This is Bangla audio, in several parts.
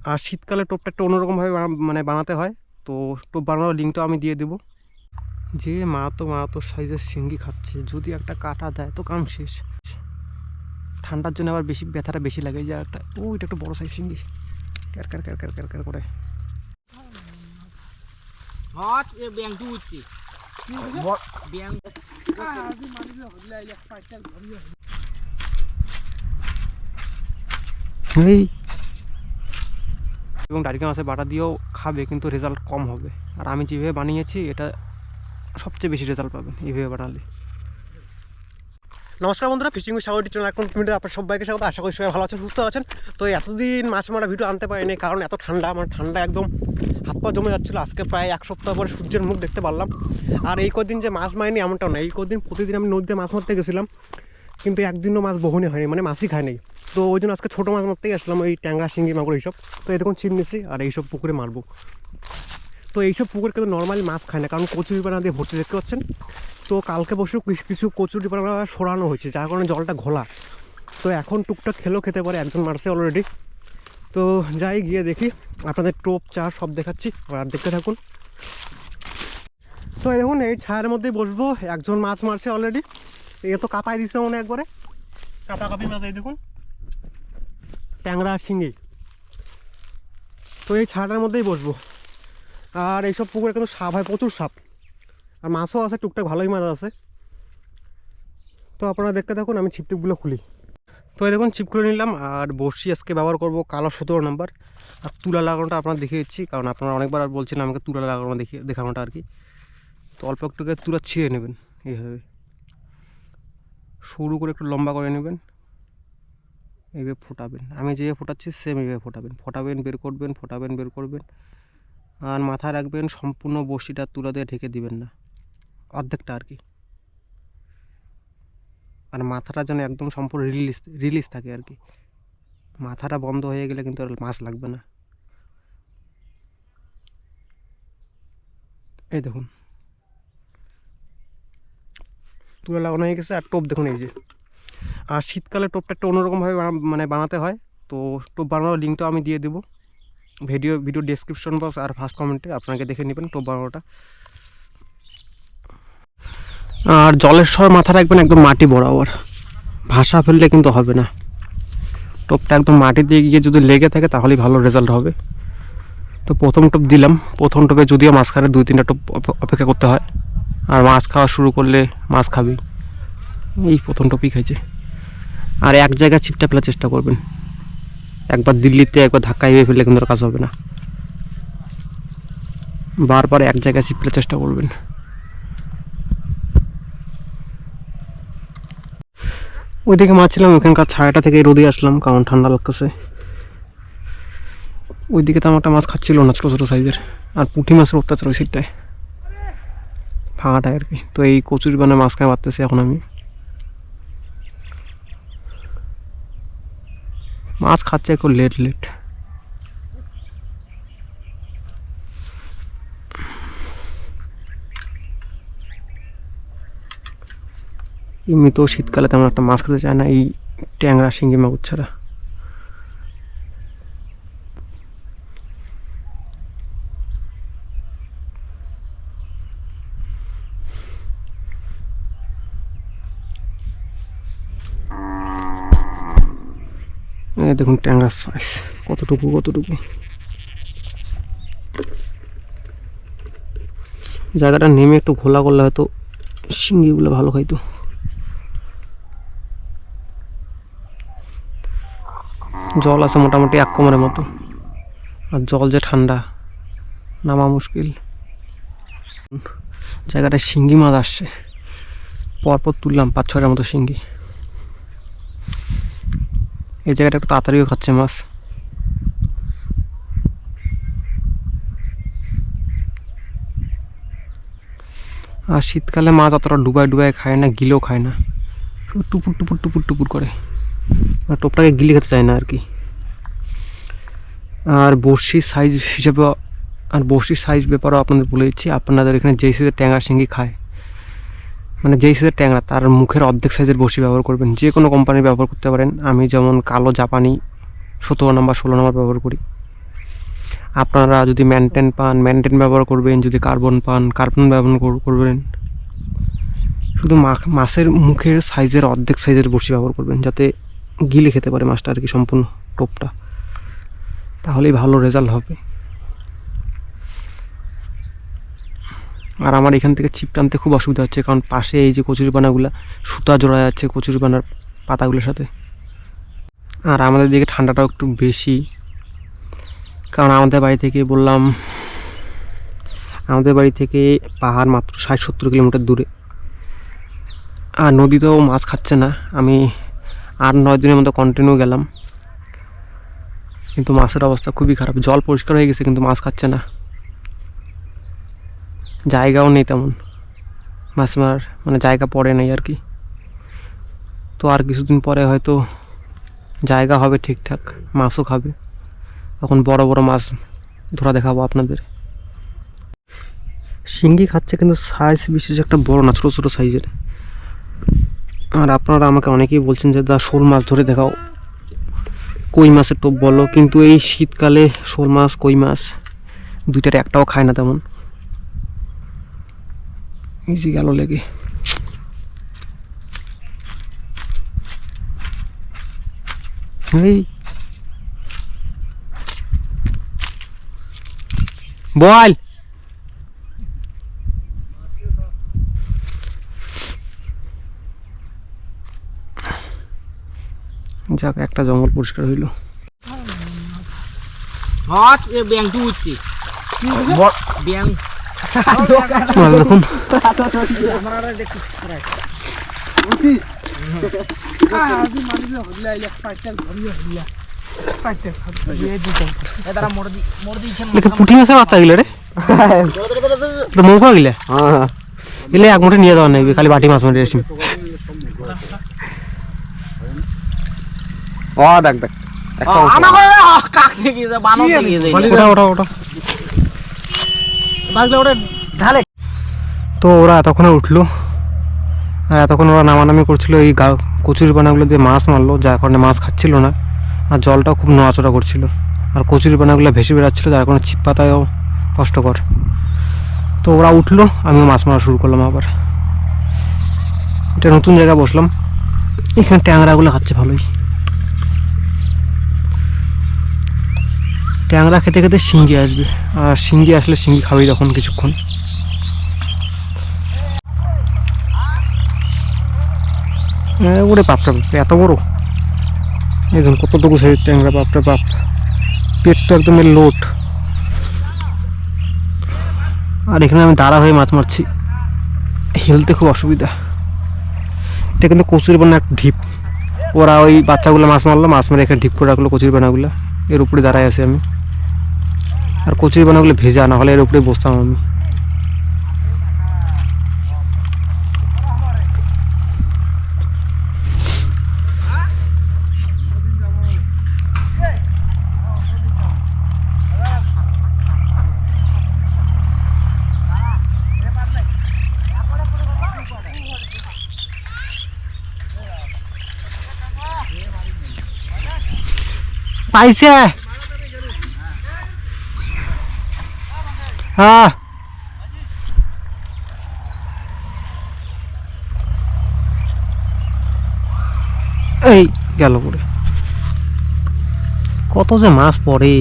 আর শীতকালে টোপটা একটু অন্যরকমভাবে মানে বানাতে হয়। তো টোপ বানানোর লিঙ্কটাও আমি দিয়ে দেবো। যে মারাত্মক সাইজের শিঙ্গি খাচ্ছে, যদি একটা কাটা দেয় তো কাম শেষ। ঠান্ডার জন্য আবার বেশি ব্যথাটা বেশি লাগে। যে একটা এটা একটু বড় সাইজ শিঙ্গি, car car car car car car করে। এবং ডারিকা মাছের বাটা দিয়েও খাবে, কিন্তু রেজাল্ট কম হবে। আর আমি যেভাবে বানিয়েছি এটা সবচেয়ে বেশি রেজাল্ট পাবেন এইভাবে বানালে। নমস্কার বন্ধুরা, ফিশিং উইথ সাগর চ্যানেল এখন মিনিটে আপনার সবাইকে স্বাগত। আশা করি সবাই ভালো আছেন, সুস্থ আছেন। তো এতদিন মাছ মারা ভিডিও আনতে পারিনি, কারণ এত ঠান্ডা, আমার ঠান্ডা একদম হাত পা জমে যাচ্ছিলো। আজকে প্রায় এক সপ্তাহ পরে সূর্যের মুখ দেখতে পারলাম। আর এই কদিন যে মাছ মারিনি এমনটাও না, এই কদিন প্রতিদিন আমি নদীতে মাছ মারতে গেছিলাম, কিন্তু একদিনও মাছ বহনই হয়নি, মানে মাছই খায়নি। তো ওই জন্য আজকে ছোটো মাছ মারতে গেছিলাম, ওই ট্যাংরা, শিঙ্গি, মাগুর এইসব। তো এই দেখুন ছিপ নিচ্ছি আর এইসব পুকুরে মারবো। তো এইসব পুকুর কিন্তু নর্মালি মাছ খায় না, কারণ কচুরিপানা দিয়ে ভর্তি, দেখতে পাচ্ছেন। তো কালকে বসেও কিছু কচুরিপানা সরানো হয়েছে, যার কারণে জলটা ঘোলা। তো এখন টুকটাক খেতে পারে, একজন মারছে অলরেডি। তো যাই গিয়ে দেখি, আপনাদের টোপ চার সব দেখাচ্ছি, আর দেখতে থাকুন। তো দেখুন এই ছায়ের মধ্যেই বসবো, একজন মাছ মারছে অলরেডি। এ তো কাঁপাই দিচ্ছে মনে একবারে, কাঁপাকাপি মাছ। এই দেখুন ট্যাংরা আর শিঙ্গি। তো এই ছায়াটার মধ্যেই বসবো। আর এইসব পুকুরে কিন্তু সাপ হয়, প্রচুর সাপ। আর মাছও আছে টুকটাক, ভালোই মাছ আছে। তো আপনারা দেখতে থাকুন, আমি ছিপটিপগুলো খুলি। তো এই দেখুন ছিপ খুলে নিলাম। আর বড়শি আজকে ব্যবহার করবো কালো 17 নম্বর। আর তুলা লাগানোটা আপনারা দেখিয়ে দিচ্ছি, কারণ আপনারা অনেকবার আর বলছেন আমাকে তুলা লাগানো দেখানোটা আর কি। তো অল্প একটুকে তুলা ছিঁড়ে নেবেন, এইভাবে সরু করে একটু লম্বা করে নেবেন, এইভাবে ফোটাবেন। আমি যেভাবে ফোটাচ্ছি সেম এইভাবে ফোটাবেন, বের করবেন, ফোটাবেন, বের করবেন। আর মাথায় রাখবেন সম্পূর্ণ বড়শিটা তুলা দিয়ে ঢেকে দিবেন না, অর্ধেকটা আর কি। আর মাথাটা যেন একদম সম্পূর্ণ রিলিজ থাকে আর কি। মাথাটা বন্ধ হয়ে গেলে কিন্তু আর মাছ লাগবে না। এই দেখুন তুলা লাগানো হয়ে গেছে। আর টোপ দেখুন এই যে। আর শীতকালে টোপটা একটু অন্যরকমভাবে মানে বানাতে হয়। তো টোপ বানানোর লিঙ্কটাও আমি দিয়ে দেবো ভিডিও ডেসক্রিপশন বক্স আর ফার্স্ট কমেন্টে, আপনাকে দেখে নেবেন টোপ বানানোটা। আর জলের সময় মাথা রাখবেন একদম মাটি বরাবর, ভাসা ফেললে কিন্তু হবে না। টোপটা একদম মাটি দিয়ে গিয়ে যদি লেগে থাকে তাহলেই ভালো রেজাল্ট হবে। তো প্রথম টোপ দিলাম, প্রথম টোপে যদিও মাঝখানে 2-3টা টোপ অপেক্ষা করতে হয়। আর মাছ খাওয়া শুরু করলে মাছ খাবেই। এই প্রথম টোপই খাইছে। আর এক জায়গায় ছিপটা ফেলার চেষ্টা করবেন, একবার দিল্লিতে একবার ধাক্কা হয়ে ফেললে কিন্তু কাজ হবে না। বারবার এক জায়গায় ছিপ ফেলার চেষ্টা করবেন। ওইদিকে মারছিলাম, ওখানকার ছায়াটা থেকে রোদে আসলাম, কারণ ঠান্ডা লাগতেছে। ওইদিকে তো আমার একটা মাছ খাচ্ছিল না, ছোটো ছোটো সাইজের। আর পুঁটি মাছের অত্যাচার ওই সাইডটায়, ফাঁকাটায় আর কি। তো এই কচুরিপানা মাছখানে মারতেছি এখন আমি। মাছ খাচ্ছে একটু লেট। এমনিতেও শীতকালে তেমন একটা মাছ খেতে চায় না এই ট্যাংরা, শিঙ্গি, মাগুর ছাড়া। দেখুন ট্যাংরার সাইজ কতটুকু। জায়গাটা নেমে একটু ঘোলা করলে হয়তো শিঙ্গিগুলো ভালো খাইতো। জল আছে মোটামুটি 1 কোমরের মতো, আর জল যে ঠান্ডা, নামা মুশকিল। জায়গাটায় শিঙ্গি মাছ আসছে, পরপর তুললাম 5-6টার মতো শিঙ্গি। এই জায়গাটা একটু তাড়াতাড়িও খাচ্ছে মাছ। আর শীতকালে মাছ অতটা ডুবাই খায় না, গিলেও খায় না, টুপুর করে। আর টোপটাকে গিলে খেতে চায় না আর কি। আর বড়শির সাইজ ব্যাপারেও আপনাদের বলে দিচ্ছি, আপনাদের এখানে যেই সাইজের ট্যাংরা, শিঙ্গি খায়, মানে যেই সাইজের ট্যাংরা, তার মুখের অর্ধেক সাইজের বড়শি ব্যবহার করবেন। যে কোনো কোম্পানির ব্যবহার করতে পারেন। আমি যেমন কালো জাপানি 17 নম্বর 16 নম্বর ব্যবহার করি। আপনারা যদি মেনটেন পান মেনটেন ব্যবহার করবেন, যদি কার্বন পান কার্বন ব্যবহার করবেন। শুধু মাছের মুখের সাইজের অর্ধেক সাইজের বড়শি ব্যবহার করবেন, যাতে গিলে খেতে পারে মাছটা আর কি, সম্পূর্ণ টোপটা, তাহলেই ভালো রেজাল্ট হবে। আর আমার এখান থেকে ছিপ টানতে খুব অসুবিধা হচ্ছে, কারণ পাশে এই যে কচুরিপানাগুলো সুতা জোড়া যাচ্ছে কচুরিপানার পাতাগুলোর সাথে। আর আমাদের দিকে ঠান্ডাটাও একটু বেশি, কারণ আমাদের বাড়ি থেকে বললাম, আমাদের বাড়ি থেকে পাহাড় মাত্র 60-70 কিলোমিটার দূরে। আর নদীতেও মাছ খাচ্ছে না। আমি 8-9 দিনের মতো কন্টিনিউ গেলাম, কিন্তু মাছের অবস্থা খুবই খারাপ। জল পরিষ্কার হয়ে গেছে কিন্তু মাছ খাচ্ছে না, জায়গাও নেই তেমন মাছ মারার, মানে জায়গা পড়ে নেই আর কি। তো আর কিছুদিন পরে হয়তো জায়গা হবে ঠিকঠাক, মাছও খাবে, তখন বড় বড় মাছ ধরা দেখাবো আপনাদের। শিঙ্গি খাচ্ছে কিন্তু সাইজ বিশেষ একটা বড় না, ছোটো ছোটো সাইজের। আর আপনারা আমাকে অনেকেই বলছেন যে দা শোল মাছ ধরে দেখাও, কই মাছের টোপ বলো, কিন্তু এই শীতকালে শোল মাছ কই মাছ দুইটার একটাও খায় না তেমন। এই যে গেল লেগে, এই বল যাক, একটা জঙ্গল পরিষ্কার হইল। দেখুন পুঁটি মাছের বাচ্চা গিলে রে, মৌকা গিলে এলে এক মুঠে নিয়ে যাওয়া নেই, খালি বাটি মাছ মারি আসি। দেখ দেখ তো ওরা এতক্ষণে উঠলো, আর এতক্ষণ ওরা নামানামি করছিল, এই কচুরিপানাগুলো দিয়ে মাছ মারলো, যার কারণে মাছ খাচ্ছিল না। আর জলটাও খুব নড়াচড়া করছিল, আর কচুরিপানাগুলো ভেসে বেড়াচ্ছিলো, যার কারণে ছিপ পাতায়ও কষ্টকর। তো ওরা উঠলো, আমিও মাছ মারা শুরু করলাম আবার। এটা নতুন জায়গায় বসলাম, এখানে ট্যাংরাগুলো খাচ্ছে ভালোই। ট্যাংরা খেতে খেতে শিঙ্গি আসবে, আর শিঙ্গি আসলে শিঙ্গি খাবেই তখন কিছুক্ষণ। ওরে বাপটা এত বড়, এই ধরুন কতটুকু সাইজের ট্যাংরা, বাপটা বাপ, পেটটা একদম লোট। আর এখানে আমি দাঁড়া হয়ে মাছ মারছি, হেলতে খুব অসুবিধা। এটা কিন্তু কচুরিপানা একটা ঢিপ, ওরা ওই বাচ্চাগুলো মাছ মারলো, মাছ মেরে এখানে ঢিপ করে রাখলো কচুরিপানাগুলো, এর উপরে দাঁড়ায় আছি আমি। আর কচুরিপানাগুলো ভেজা, না হলে এর উপরে বসতাম আমি। পাইছে, হ্যাঁ এই গেল পরে, কত যে মাছ পড়ে।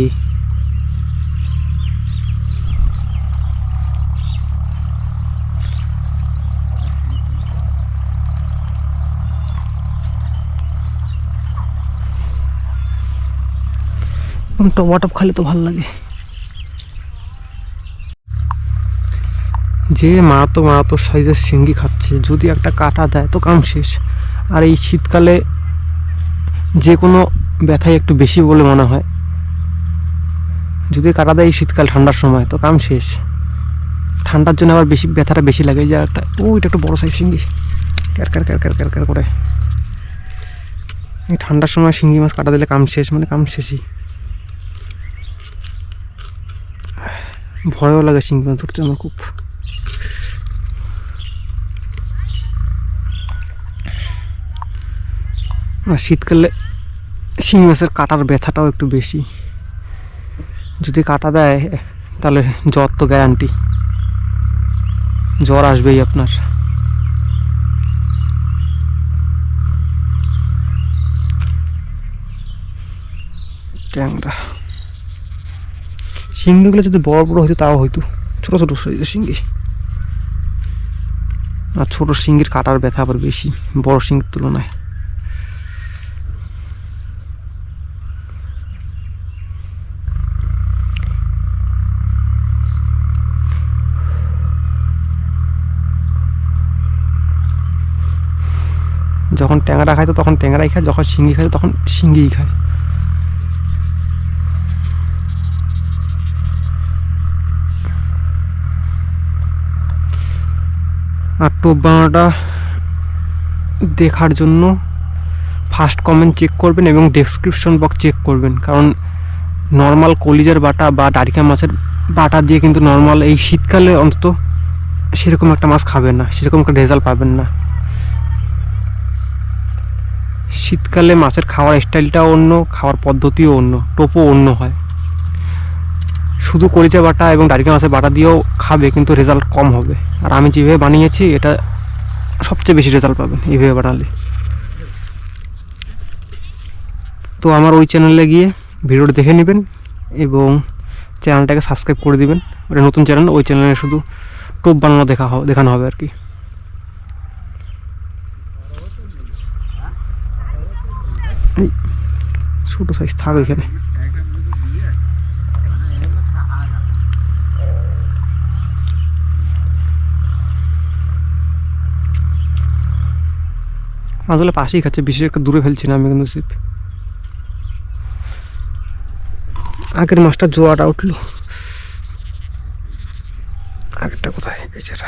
টমাটো খালে তো ভালো লাগে। যে মারাত্মক সাইজের শিঙ্গি খাচ্ছে, যদি একটা কাটা দেয় তো কাম শেষ। আর এই শীতকালে যে কোনো ব্যথাই একটু বেশি বলে মনে হয়, যদি কাটা দেয় এই শীতকাল ঠান্ডার সময় তো কাম শেষ। ঠান্ডার জন্য আবার বেশি ব্যথাটা বেশি লাগে। যা একটা এটা একটু বড় সাইজ শিঙ্গি, car car car car car car করে। এই ঠান্ডার সময় শিঙ্গি মাছ কাটা দিলে কাম শেষ, মানে কাম শেষই। ভয়ও লাগে শিঙ্গি মাছ ধরতে আমার খুব। আর শীতকালে শিঙি মাছের কাটার ব্যথাটাও একটু বেশি। যদি কাটা দেয় তাহলে জ্বর তো গ্যারান্টি, জ্বর আসবেই আপনার। ট্যাংরা শিঙ্গিগুলো যদি বড় বড় হইতো তাও হইতো, ছোট ছোট সাইজের শিঙ্গি। আর ছোট শিঙ্গির কাটার ব্যথা আবার বেশি বড় শিঙ্গির তুলনায়। যখন ট্যাংরা খায় তো তখন ট্যাংরাই খায়, যখন শিঙ্গি খায় তখন শিঙ্গিই খায়। আর টোপ বানানোটা দেখার জন্য ফার্স্ট কমেন্ট চেক করবেন এবং ডেসক্রিপশন বক্স চেক করবেন, কারণ নর্মাল কলিজার বাটা বা ডারিকা মাছের বাটা দিয়ে কিন্তু নর্মাল এই শীতকালে অন্তত সেরকম একটা মাছ খাবেন না, সেরকম একটা রেজাল্ট পাবেন না। শীতকালে মাছের খাওয়ার স্টাইলটাও অন্য, খাওয়ার পদ্ধতিও অন্য, টোপও অন্য হয়। শুধু কলিজা বাটা এবং ডারিকা মাছের বাটা দিয়েও খাবে কিন্তু রেজাল্ট কম হবে। আর আমি যেভাবে বানিয়েছি এটা সবচেয়ে বেশি রেজাল্ট পাবেন এইভাবে বানালে। তো আমার ওই চ্যানেলে গিয়ে ভিডিওটা দেখে নেবেন এবং চ্যানেলটাকে সাবস্ক্রাইব করে দিবেন। ওটা নতুন চ্যানেল, ওই চ্যানেলে শুধু টোপ বানানো দেখানো হবে আর কি। ছোটো সাইজ থাকবে এখানে। আসলে পাশেই খাচ্ছে, বিশেষ একটা দূরে ফেলছি না আমি কিন্তু। সিপ আগের মাছটা জোয়াটা উঠলো, আগেরটা কোথায়? এছাড়া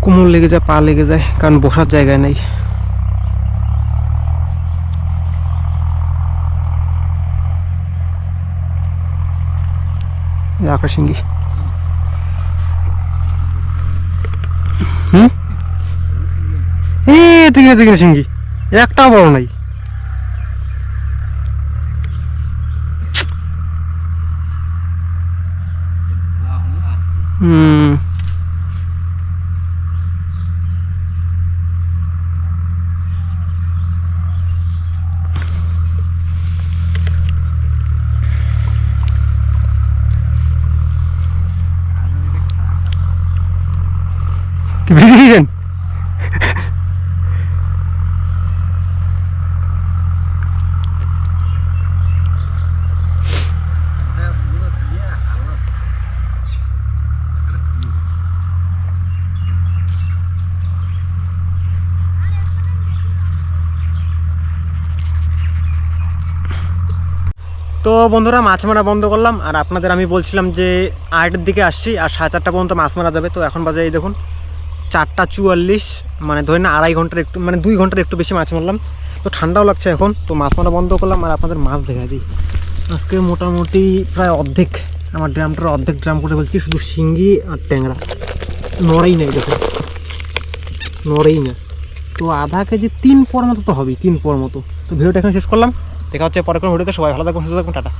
কোমর লেগে যায়, পা লেগে যায়, কারণ বসার জায়গায় নেই। আকাশিঙ্গি দেখে সিঙ্গি একটাও বড় নাই। বুঝেছেন? তো বন্ধুরা মাছ মারা বন্ধ করলাম, আর আপনাদের আমি বলছিলাম যে 8টার দিকে আসছি আর 4:30 পর্যন্ত মাছ মারা যাবে। তো এখন বাজে এই দেখুন 4:44, মানে ধরে না 2.5 ঘন্টার একটু, মানে 2 ঘন্টার একটু বেশি মাছ মারলাম। তো ঠান্ডাও লাগছে এখন, তো মাছ মারা বন্ধ করলাম আর আপনাদের মাছ দেখা দিই। আজকে মোটামুটি প্রায় অর্ধেক, আমার ড্রামটার অর্ধেক ড্রাম করে ফেলছি, শুধু শিঙ্গি আর ট্যাংরা, নড়েই নেই দেখুন, নড়েই না। তো আধা কেজি 3 পোয়ার মতো তো হবেই, 3 পোয়ার মতো। তো ভিডিওটা এখন শেষ করলাম, দেখা হচ্ছে পরে কোনো ভিডিওতে। সবাই ভালো থাকবেন, সুস্থ থাকবেন, টাটা।